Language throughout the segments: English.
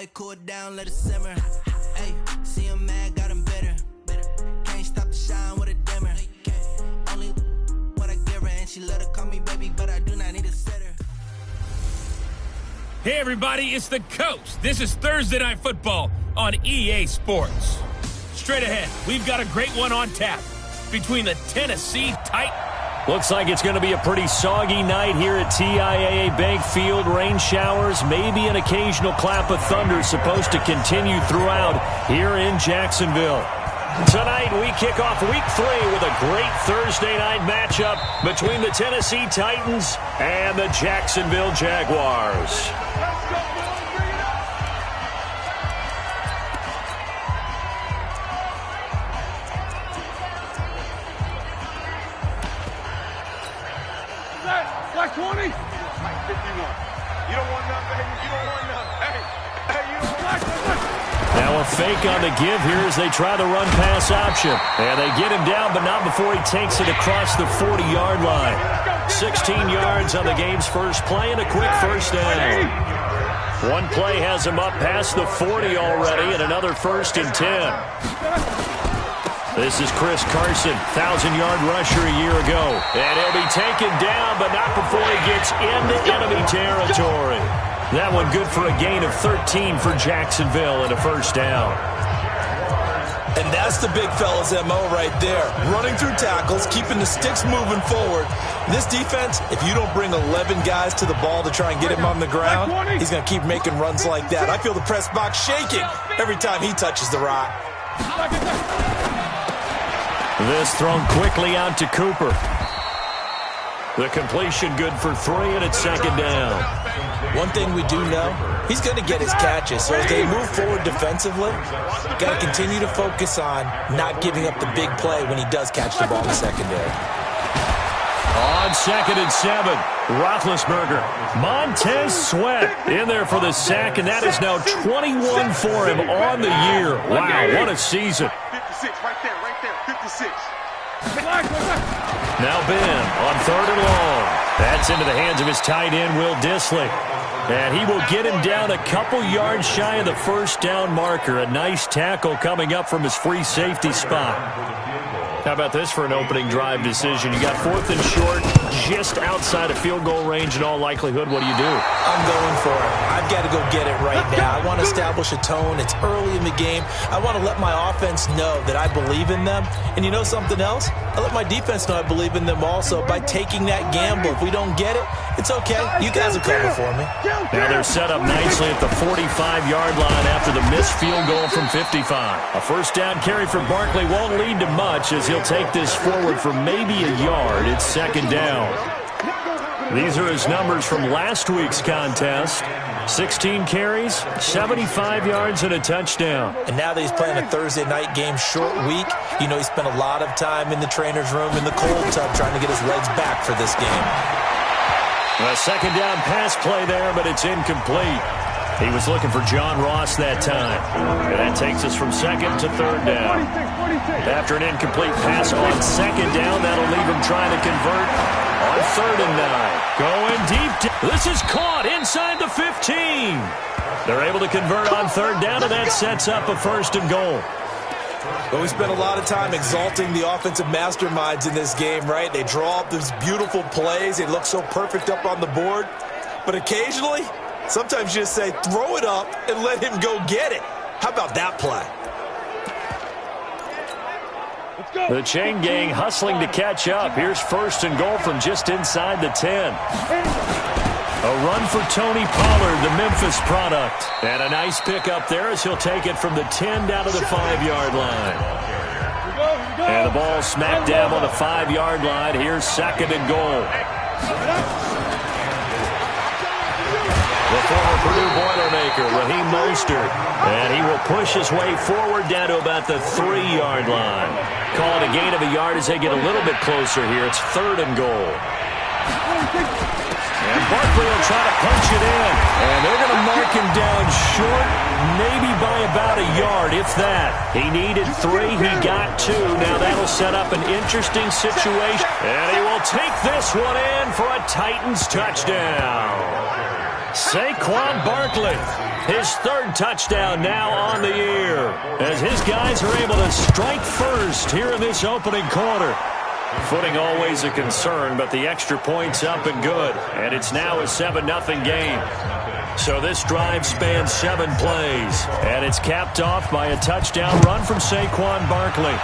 it cool down, let it simmer. Hey, see him mad, got him bitter. Can't stop the shine with a dimmer. Only what I give her, and she let her call me baby, but I do not need a sitter. Hey everybody, it's the Coach. This is Thursday Night Football on EA Sports. Straight ahead, we've got a great one on tap between the Tennessee Titans. Looks like it's going to be a pretty soggy night here at TIAA Bank Field. Rain showers, maybe an occasional clap of thunder supposed to continue throughout here in Jacksonville. Tonight, we kick off Week 3 with a great Thursday night matchup between the Tennessee Titans and the Jacksonville Jaguars. Black 20. Like 51. You don't want none, baby. You don't want none. Hey, you don't want none. Now a fake on the give here as they try the run-pass option. And they get him down, but not before he takes it across the 40-yard line. 16 yards on the game's first play and a quick first down. One play has him up past the 40 already and another 1st and 10. This is Chris Carson, 1,000-yard rusher a year ago. And he'll be taken down, but not before he gets into enemy territory. That one good for a gain of 13 for Jacksonville and a first down. And that's the big fella's MO right there. Running through tackles, keeping the sticks moving forward. This defense, if you don't bring 11 guys to the ball to try and get him on the ground, he's going to keep making runs like that. I feel the press box shaking every time he touches the rock. This thrown quickly out to Cooper. The completion good for 3, and it's 2nd down. One thing we do know, he's going to get his catches. So as they move forward defensively, got to continue to focus on not giving up the big play when he does catch the ball in the secondary. On 2nd and 7, Roethlisberger. Montez Sweat in there for the sack, and that is now 21 for him on the year. Wow, what a season. 56, right there, 56. Now Ben on 3rd and long. That's into the hands of his tight end, Will Dissly. And he will get him down a couple yards shy of the first down marker. A nice tackle coming up from his free safety spot. How about this for an opening drive decision? You got 4th and short, just outside of field goal range in all likelihood. What do you do? I'm going for it. I've got to go get it right now. I want to establish a tone. It's early in the game. I want to let my offense know that I believe in them. And you know something else? I let my defense know I believe in them also by taking that gamble. If we don't get it, it's okay. You guys will cover for me. Now they're set up nicely at the 45-yard line after the missed field goal from 55. A first down carry for Barkley won't lead to much as he'll take this forward for maybe a yard. It's 2nd down. These are his numbers from last week's contest. 16 carries, 75 yards, and a touchdown. And now that he's playing a Thursday night game, short week, you know he spent a lot of time in the trainer's room in the cold tub trying to get his legs back for this game. A 2nd down pass play there, but it's incomplete. He was looking for John Ross that time. And that takes us from 2nd to 3rd down. After an incomplete pass on 2nd down, that'll leave him trying to convert on 3rd and 9. Going deep. This is caught inside the 15. They're able to convert on 3rd down, and that sets up a 1st and goal. But we spent a lot of time exalting the offensive masterminds in this game, right? They draw up these beautiful plays. They look so perfect up on the board. But occasionally, sometimes you just say, throw it up and let him go get it. How about that play? The chain gang hustling to catch up. Here's 1st and goal from just inside the 10. A run for Tony Pollard, the Memphis product. And a nice pickup there as he'll take it from the 10 down to the 5-yard line. And the ball smacked down on the 5-yard line. Here's 2nd and goal. The former Purdue Boilermaker, Raheem Mostert. And he will push his way forward down to about the 3-yard line. Call it a gain of a yard as they get a little bit closer here. It's 3rd and goal. And Barkley will try to punch it in. And they're going to mark him down short, maybe by about a yard, if that. He needed 3. He got 2. Now that'll set up an interesting situation. And he will take this one in for a Titans touchdown. Saquon Barkley, his third touchdown now on the year, as his guys are able to strike first here in this opening quarter. Footing always a concern, but the extra point's up and good, and it's now a 7-0 game. So this drive spans 7 plays, and it's capped off by a touchdown run from Saquon Barkley.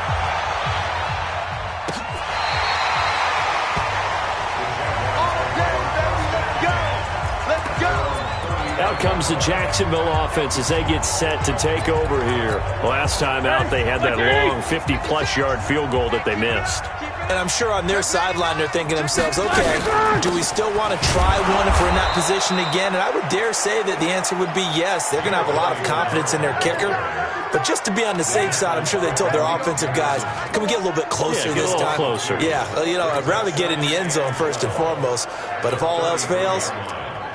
Out comes the Jacksonville offense as they get set to take over here. Last time out, they had that long 50-plus yard field goal that they missed. And I'm sure on their sideline they're thinking to themselves, okay, do we still want to try one if we're in that position again? And I would dare say that the answer would be yes. They're going to have a lot of confidence in their kicker. But just to be on the safe side, I'm sure they told their offensive guys, can we get a little bit closer this time? Closer. Yeah, I'd rather get in the end zone first and foremost. But if all else fails,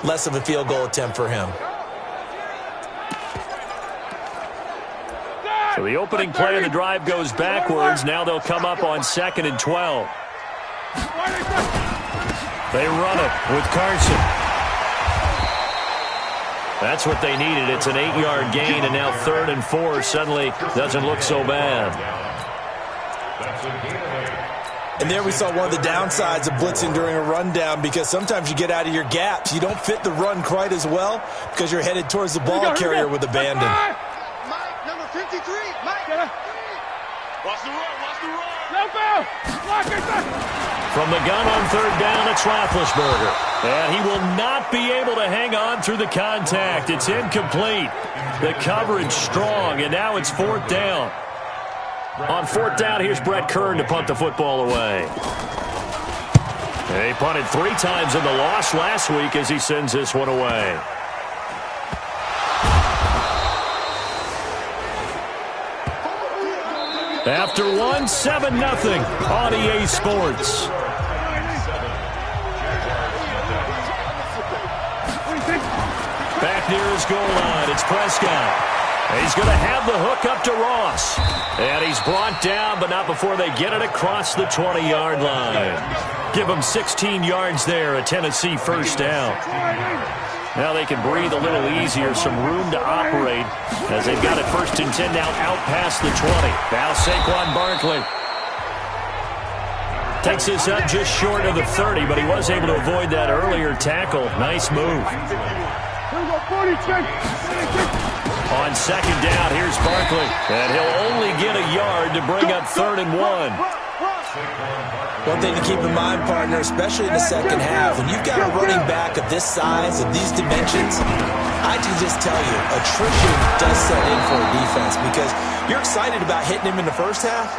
less of a field goal attempt for him. So the opening play of the drive goes backwards. Now they'll come up on 2nd and 12. They run it with Carson. That's what they needed. It's an 8-yard gain, and now 3rd and 4 suddenly doesn't look so bad. And there we saw one of the downsides of blitzing during a rundown, because sometimes you get out of your gaps. You don't fit the run quite as well because you're headed towards the ball carrier with abandon. Mike, number 53. Mike. Watch the run. Watch the run. From the gun on 3rd down, it's Roethlisberger. And he will not be able to hang on through the contact. It's incomplete. The coverage strong, and now it's 4th down. On 4th down, here's Brett Kern to punt the football away. He punted 3 times in the loss last week as he sends this one away. After 1, 7-0 on EA Sports. Back near his goal line, it's Prescott. He's going to have the hook up to Ross. And he's brought down, but not before they get it across the 20-yard line. Give him 16 yards there, a Tennessee first down. Now they can breathe a little easier, some room to operate as they've got it 1st and 10 now out past the 20. Now Saquon Barkley takes this up just short of the 30, but he was able to avoid that earlier tackle. Nice move. On 2nd down, here's Barkley, and he'll only get a yard to bring up 3rd and 1. One thing to keep in mind, partner, especially in the second half, when you've got a running back of this size, of these dimensions, I can just tell you, attrition does set in for a defense, because you're excited about hitting him in the first half,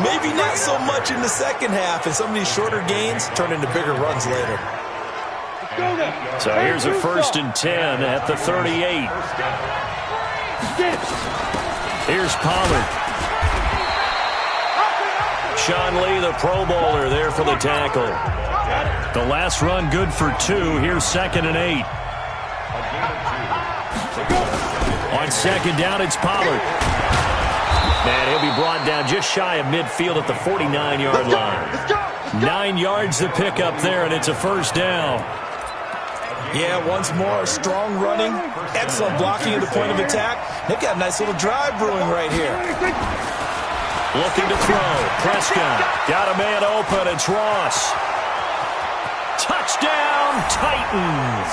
maybe not so much in the second half, and some of these shorter gains turn into bigger runs later. So here's a 1st and 10 at the 38. Here's Pollard. Sean Lee, the Pro Bowler, there for the tackle. The last run good for 2. Here's 2nd and 8. On 2nd down, it's Pollard. And he'll be brought down just shy of midfield at the 49-yard line. 9 yards to pick up there, and it's a 1st down. Yeah, once more, strong running, excellent blocking at the point of attack. They've got a nice little drive brewing right here. Looking to throw. Prescott got a man open. It's Ross. Touchdown, Titans.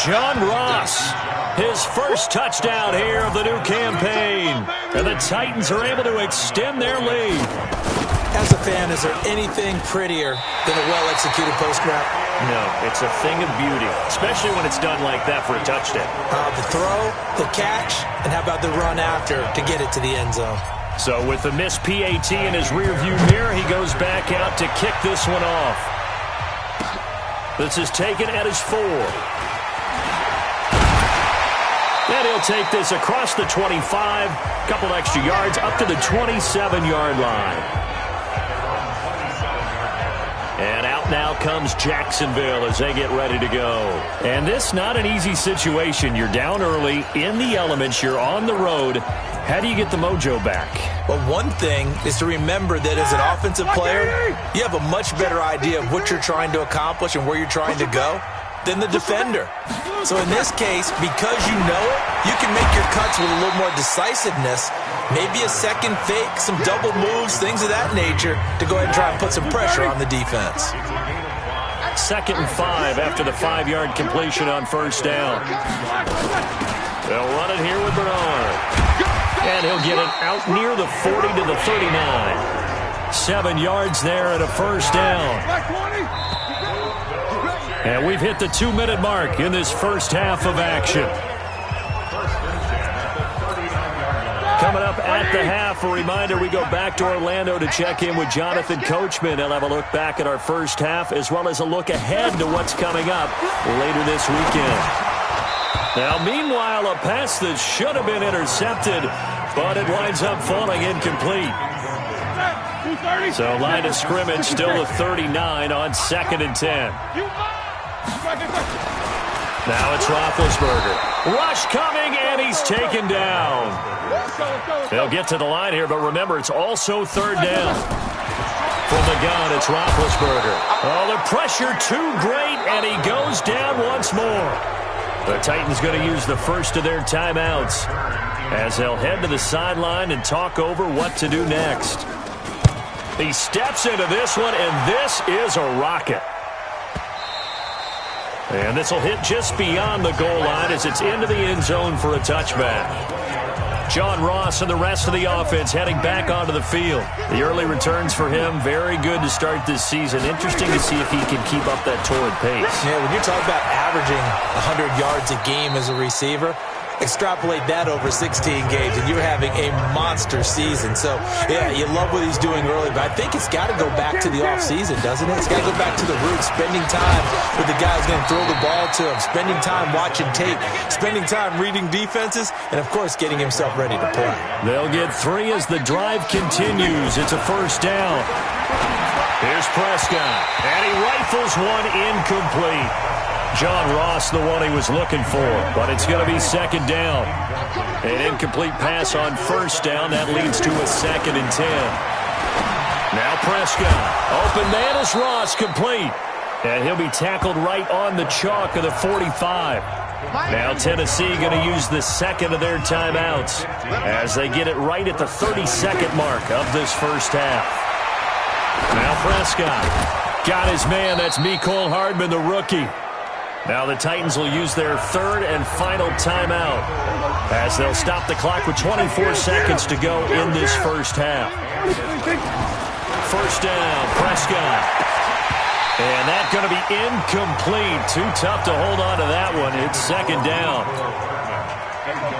John Ross, his first touchdown here of the new campaign. And the Titans are able to extend their lead. As a fan, is there anything prettier than a well-executed post route? No, it's a thing of beauty, especially when it's done like that for a touchdown. The throw, the catch, and how about the run after to get it to the end zone? So with the missed PAT in his rearview mirror, he goes back out to kick this one off. This is taken at his 4. And he'll take this across the 25, couple extra yards, up to the 27-yard line. And out now comes Jacksonville as they get ready to go. And this not an easy situation. You're down early, in the elements, you're on the road. How do you get the mojo back? Well, one thing is to remember that as an offensive player, you have a much better idea of what you're trying to accomplish and where you're trying to go. than the defender. So in this case, because you know it, you can make your cuts with a little more decisiveness, maybe a second fake, some double moves, things of that nature, to go ahead and try and put some pressure on the defense. 2nd and 5 after the 5-yard completion on first down. They'll run it here with Bernard. And he'll get it out near the 40 to the 39. 7 yards there and a first down. And we've hit the 2-minute mark in this first half of action. Coming up at the half, a reminder, we go back to Orlando to check in with Jonathan Coachman. He'll have a look back at our first half as well as a look ahead to what's coming up later this weekend. Now, meanwhile, a pass that should have been intercepted, but it winds up falling incomplete. So line of scrimmage still a 39 on 2nd and 10. Now it's Roethlisberger. Rush coming, and he's taken down. They'll get to the line here, but remember, it's also 3rd down. From the gun, it's Roethlisberger. Oh, the pressure too great, and he goes down once more. The Titans going to use the first of their timeouts as they'll head to the sideline and talk over what to do next. He steps into this one, and this is a rocket. And this will hit just beyond the goal line as it's into the end zone for a touchback. John Ross and the rest of the offense heading back onto the field. The early returns for him, very good to start this season. Interesting to see if he can keep up that torrid pace. Yeah, when you're talking about averaging 100 yards a game as a receiver, extrapolate that over 16 games, and you're having a monster season. So, yeah, you love what he's doing early, but I think it's got to go back to the offseason, doesn't it? It's got to go back to the roots, spending time with the guys going to throw the ball to him, spending time watching tape, spending time reading defenses, and, of course, getting himself ready to play. They'll get 3 as the drive continues. It's a first down. Here's Prescott, and he rifles one incomplete. John Ross, the one he was looking for, but it's going to be 2nd down. An incomplete pass on first down. That leads to a 2nd and 10. Now Prescott. Open man is Ross, complete. And he'll be tackled right on the chalk of the 45. Now Tennessee going to use the 2nd of their timeouts as they get it right at the 32nd mark of this first half. Now Prescott. Got his man. That's Mecole Hardman, the rookie. Now the Titans will use their 3rd and final timeout as they'll stop the clock with 24 seconds to go in this first half. First down, Prescott. And that's going to be incomplete. Too tough to hold on to that one. It's 2nd down.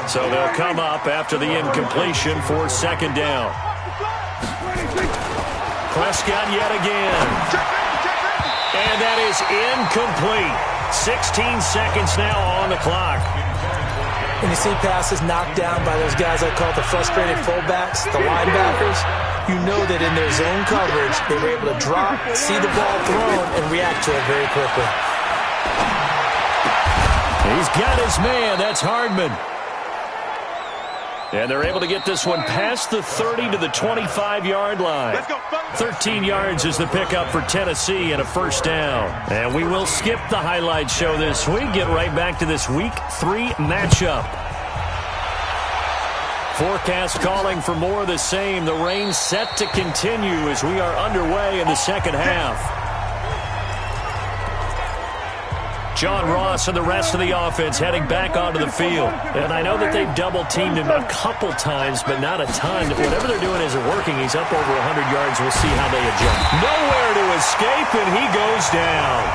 So they'll come up after the incompletion for 2nd down. Prescott yet again. And that is incomplete. 16 seconds now on the clock. When you see passes knocked down by those guys I call the frustrated fullbacks, the linebackers, you know that in their zone coverage, they were able to drop, see the ball thrown, and react to it very quickly. He's got his man. That's Hardman. And they're able to get this one past the 30 to the 25-yard line. 13 yards is the pickup for Tennessee and a first down. And we will skip the highlight show this week. Get right back to this Week 3 matchup. Forecast calling for more of the same. The rain set to continue as we are underway in the second half. John Ross and the rest of the offense heading back onto the field. And I know that they've double-teamed him a couple times, but not a ton. Whatever they're doing isn't working. He's up over 100 yards. We'll see how they adjust. Nowhere to escape, and he goes down.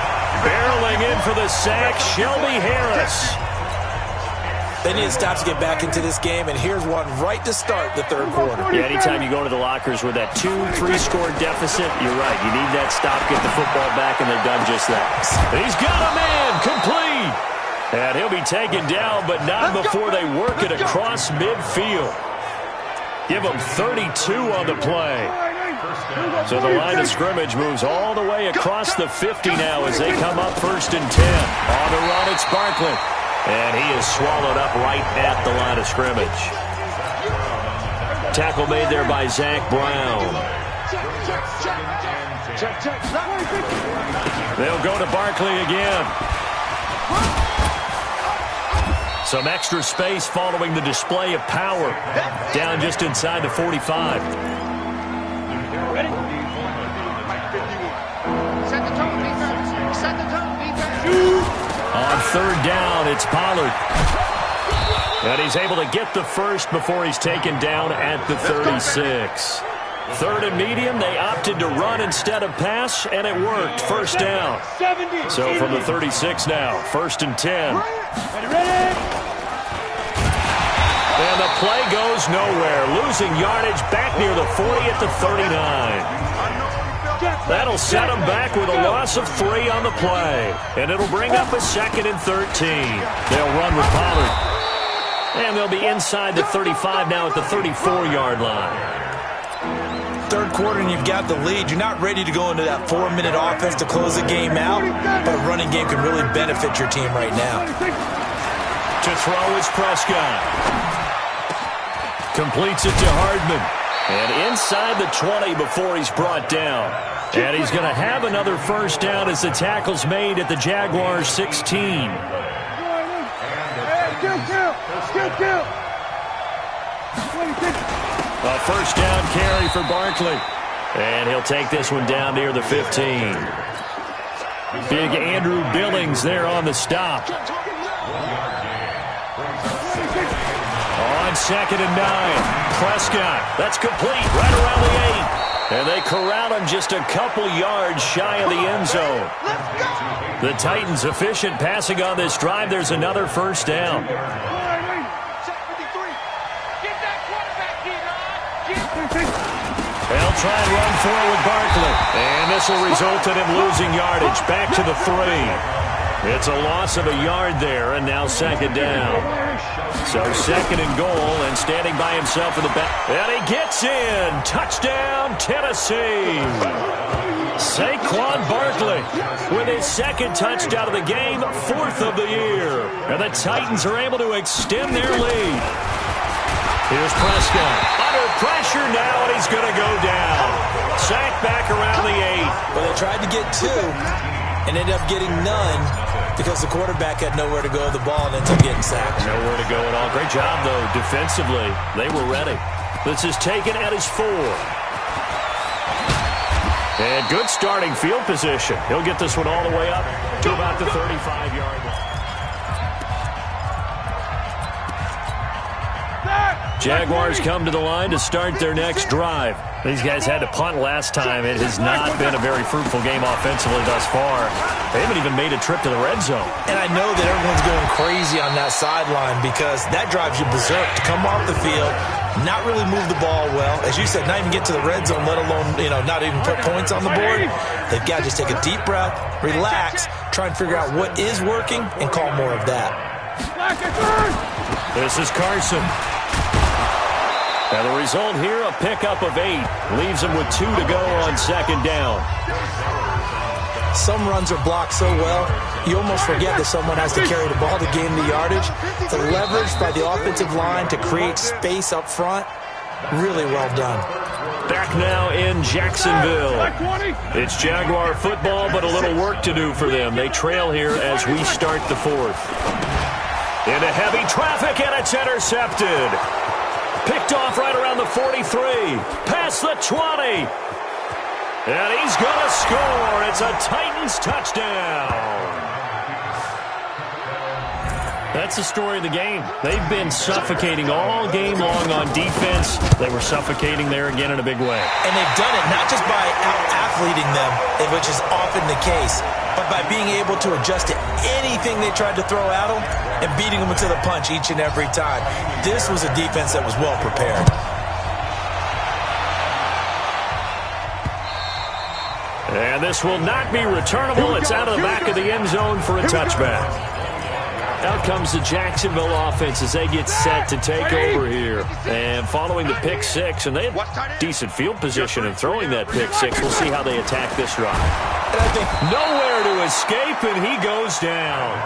Barreling in for the sack, Shelby Harris. They need to stop to get back into this game, and here's one right to start the 3rd quarter. Yeah, anytime you go to the lockers with that 2-3-score deficit, you're right. You need that stop, get the football back, and they've done just that. He's got a man, complete. And he'll be taken down, but not before they work it across midfield. Give him 32 on the play. So the line of scrimmage moves all the way across the 50 now as they come up 1st and 10. On the run, it's Barkley. And he is swallowed up right at the line of scrimmage. Tackle made there by Zach Brown. They'll go to Barkley again. Some extra space following the display of power. Down just inside the 45. Ready? Set the tone, defense. Set the tone, defense. On third down, it's Pollard. And he's able to get the first before he's taken down at the 36. Third and medium, they opted to run instead of pass, and it worked. First down. So from the 36 now, first and 10. And the play goes nowhere. Losing yardage back near the 40 at the 39. That'll set them back with a loss of 3 on the play. And it'll bring up a second and 13. They'll run with Pollard. And they'll be inside the 35 now at the 34-yard line. Third quarter and you've got the lead. You're not ready to go into that 4-minute offense to close the game out, but a running game can really benefit your team right now. To throw is Prescott. Completes it to Hardman. And inside the 20 before he's brought down. And he's going to have another first down as the tackle's made at the Jaguars' 16. A first down carry for Barkley. And he'll take this one down near the 15. Big Andrew Billings there on the stop. On second and 9. Prescott. That's complete right around the 8. And they corral him just a couple yards shy of the end zone. The Titans efficient passing on this drive. There's another first down. They'll try and run forward with Barkley. And this will result in him losing yardage back to the 3. It's a loss of a yard there, and now second down. So second and goal, and standing by himself in the back. And he gets in. Touchdown, Tennessee. Saquon Barkley with his second touchdown of the game, 4th of the year. And the Titans are able to extend their lead. Here's Prescott. Under pressure now, and he's going to go down. Sacked back around the 8. Well, they tried to get 2 and ended up getting none because the quarterback had nowhere to go with the ball and ends up getting sacked. Nowhere to go at all. Great job, though, defensively. They were ready. This is taken at his 4. And good starting field position. He'll get this one all the way up to about the 35-yard line. Jaguars come to the line to start their next drive. These guys had to punt last time. It has not been a very fruitful game offensively thus far. They haven't even made a trip to the red zone. And I know that everyone's going crazy on that sideline because that drives you berserk to come off the field, not really move the ball well. As you said, not even get to the red zone, let alone, not even put points on the board. They've got to just take a deep breath, relax, try and figure out what is working, and call more of that. This is Carson. And the result here, a pickup of 8. Leaves him with 2 to go on second down. Some runs are blocked so well, you almost forget that someone has to carry the ball to gain the yardage. The leverage by the offensive line to create space up front, really well done. Back now in Jacksonville. It's Jaguar football, but a little work to do for them. They trail here as we start the 4th. Into heavy traffic, and it's intercepted. Picked off right around the 43. Past the 20. And he's going to score. It's a Titans touchdown. That's the story of the game. They've been suffocating all game long on defense. They were suffocating there again in a big way. And they've done it not just by out-athleting them, which is often the case, but by being able to adjust to anything they tried to throw at them and beating them to the punch each and every time. This was a defense that was well prepared. And this will not be returnable. It's out of the back of the end zone for a touchback. Out comes the Jacksonville offense as they get set to take over here. And following the pick 6, and they have decent field position in throwing that pick 6. We'll see how they attack this drive. And I think nowhere to escape, and he goes down.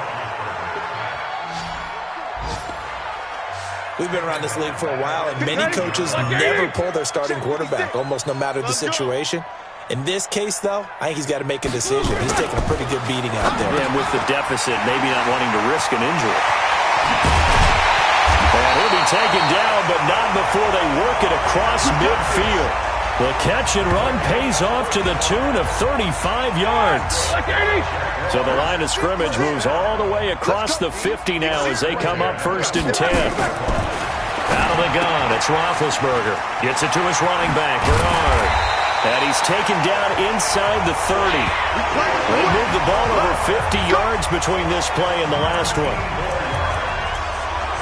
We've been around this league for a while, and many coaches never pull their starting quarterback, almost no matter the situation. In this case, though, I think he's got to make a decision. He's taking a pretty good beating out there. Yeah, and with the deficit, maybe not wanting to risk an injury. And he'll be taken down, but not before they work it across midfield. The catch and run pays off to the tune of 35 yards. So the line of scrimmage moves all the way across the 50 now as they come up 1st and 10. Out of the gun, it's Roethlisberger. Gets it to his running back, Bernard. And he's taken down inside the 30. They moved the ball over 50 yards between this play and the last one.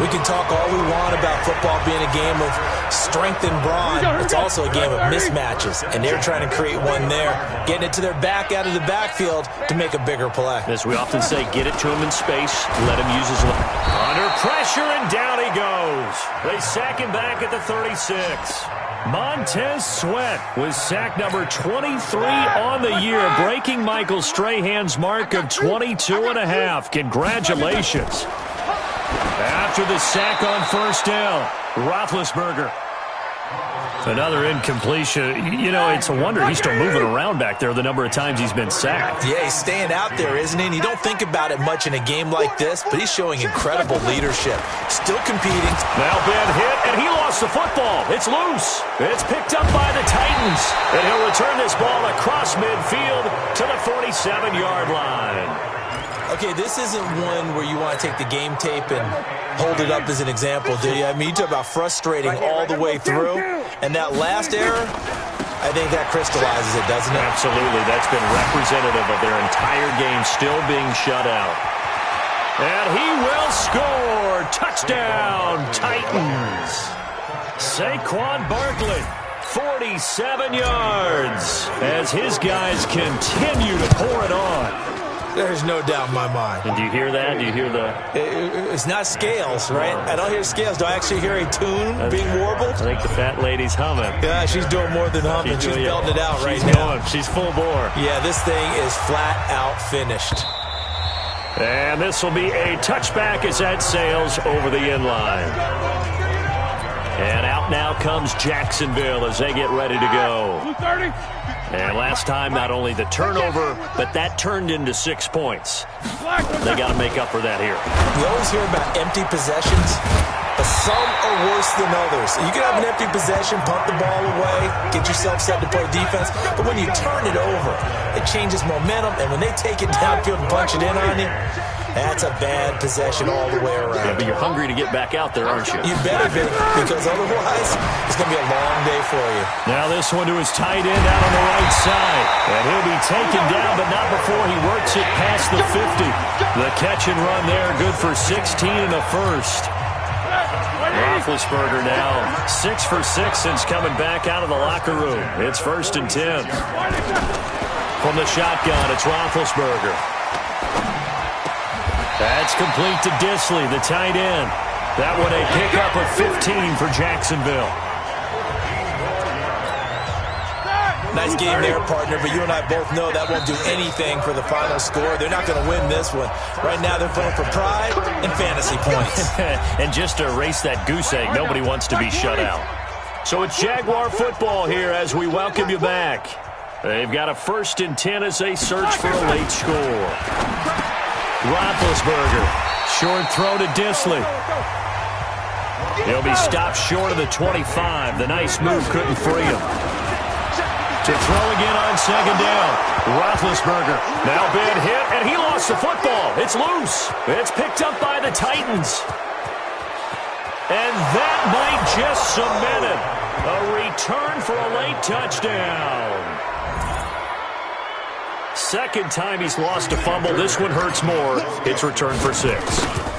We can talk all we want about football being a game of strength and brawn. It's also a game of mismatches, and they're trying to create one there, getting it to their back out of the backfield to make a bigger play. As we often say, get it to him in space, let him use his leg. Under pressure, and down he goes. They sack him back at the 36. Montez Sweat was sack number 23 on the year, breaking Michael Strahan's mark of 22.5. Congratulations. After the sack on 1st down, Roethlisberger. Another incompletion. You know, it's a wonder he's still moving around back there the number of times he's been sacked. Yeah, he's staying out there, isn't he? And you don't think about it much in a game like this, but he's showing incredible leadership. Still competing. Now Ben hit, and he lost the football. It's loose. It's picked up by the Titans. And he'll return this ball across midfield to the 47-yard line. Okay, this isn't one where you want to take the game tape and hold it up as an example, do you? I mean, you talk about frustrating all the way through. And that last error, I think that crystallizes it, doesn't it? Absolutely. That's been representative of their entire game still being shut out. And he will score. Touchdown, Titans. Saquon Barkley, 47 yards, as his guys continue to pour it on. There's no doubt in my mind. And do you hear that? Do you hear the... It's not scales, right? I don't hear scales. Do I actually hear a tune being warbled? I think the fat lady's humming. Yeah, she's doing more than humming. She's belting it out right now. She's full bore. Yeah, this thing is flat out finished. And this will be a touchback as that sails over the end line. And out now comes Jacksonville as they get ready to go. And last time, not only the turnover, but that turned into 6 points. They got to make up for that here. You always hear about empty possessions, but some are worse than others. You can have an empty possession, punt the ball away, get yourself set to play defense, but when you turn it over, it changes momentum, and when they take it downfield and punch it in on you, that's a bad possession all the way around. Yeah, but you're hungry to get back out there, aren't you? You better be, because otherwise, it's going to be a long day for you. Now this one to his tight end out on the right side. And he'll be taken down, but not before he works it past the 50. The catch and run there, good for 16 in the first. Roethlisberger now 6 for 6 since coming back out of the locker room. It's 1st and 10. From the shotgun, it's Roethlisberger. That's complete to Disley, the tight end. That one a pickup of 15 for Jacksonville. Nice game there, partner, but you and I both know that won't do anything for the final score. They're not going to win this one. Right now they're playing for pride and fantasy points. And just to erase that goose egg, nobody wants to be shut out. So it's Jaguar football here as we welcome you back. They've got a 1st and 10 as they search for a late score. Roethlisberger, short throw to Disley. He'll be stopped short of the 25. The nice move couldn't free him. To throw again on 2nd down. Roethlisberger, now bad hit, and he lost the football. It's loose. It's picked up by the Titans. And that might just cement it. A return for a late touchdown. Second time he's lost a fumble. This one hurts more. It's returned for 6.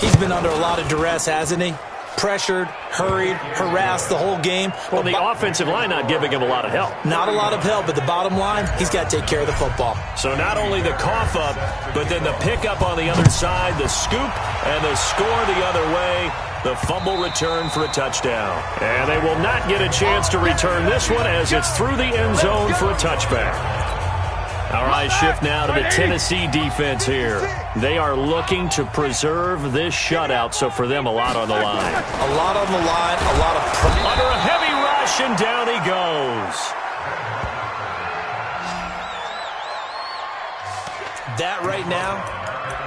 He's been under a lot of duress, hasn't he? Pressured, hurried, harassed the whole game. Well, the offensive line not giving him a lot of help. Not a lot of help, but the bottom line, he's got to take care of the football. So not only the cough up, but then the pickup on the other side, the scoop, and the score the other way. The fumble return for a touchdown. And they will not get a chance to return this one as it's through the end zone for a touchback. All right, shift now to the Tennessee defense here. They are looking to preserve this shutout, so for them, a lot on the line. A lot on the line, a lot of... Under a heavy rush, and down he goes. That right now,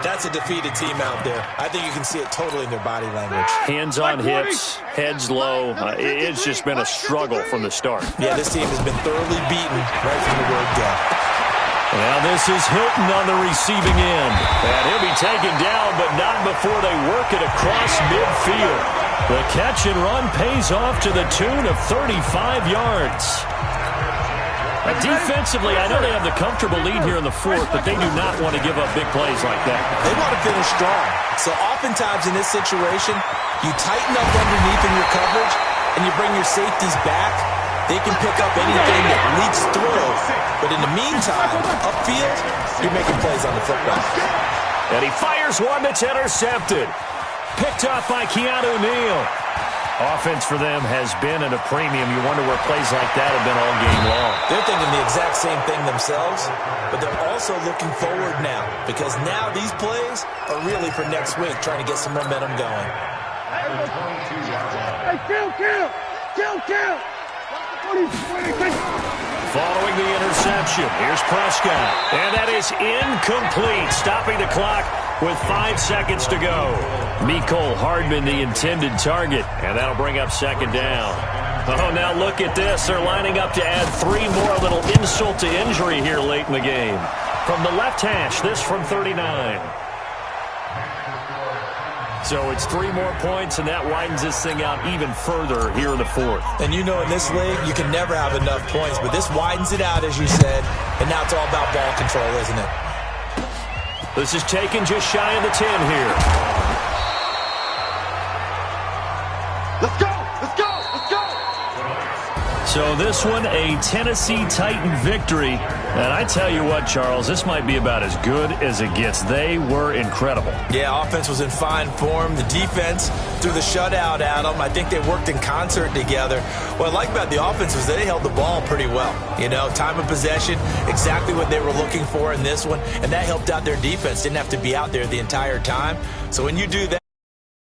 that's a defeated team out there. I think you can see it totally in their body language. Hands on hips, heads low. It's just been a struggle from the start. Yeah, this team has been thoroughly beaten right from the word go. Now this is Hilton on the receiving end. And he'll be taken down, but not before they work it across midfield. The catch and run pays off to the tune of 35 yards. Defensively, I know they have the comfortable lead here in the fourth, but they do not want to give up big plays like that. They want to finish strong. So oftentimes in this situation, you tighten up underneath in your coverage, and you bring your safeties back. They can pick up anything that leaks through. But in the meantime, upfield, you're making plays on the football. And he fires one that's intercepted. Picked up by Keanu Neal. Offense for them has been at a premium. You wonder where plays like that have been all game long. They're thinking the exact same thing themselves, but they're also looking forward now, because now these plays are really for next week, trying to get some momentum going. Hey, kill! Following the interception, here's Prescott. And that is incomplete, stopping the clock with 5 seconds to go. Mecole Hardman, the intended target, and that'll bring up second down. Oh, now look at this. They're lining up to add 3 more, a little insult to injury here late in the game. From the left hash, this from 39. So it's 3 more points, and that widens this thing out even further here in the fourth. And you know in this league, you can never have enough points, but this widens it out, as you said, and now it's all about ball control, isn't it? This is taken just shy of the 10 here. Let's go! So this one, a Tennessee Titan victory. And I tell you what, Charles, this might be about as good as it gets. They were incredible. Yeah, offense was in fine form. The defense threw the shutout at them. I think they worked in concert together. What I like about the offense was they held the ball pretty well. You know, time of possession, exactly what they were looking for in this one. And that helped out their defense. Didn't have to be out there the entire time. So when you do that,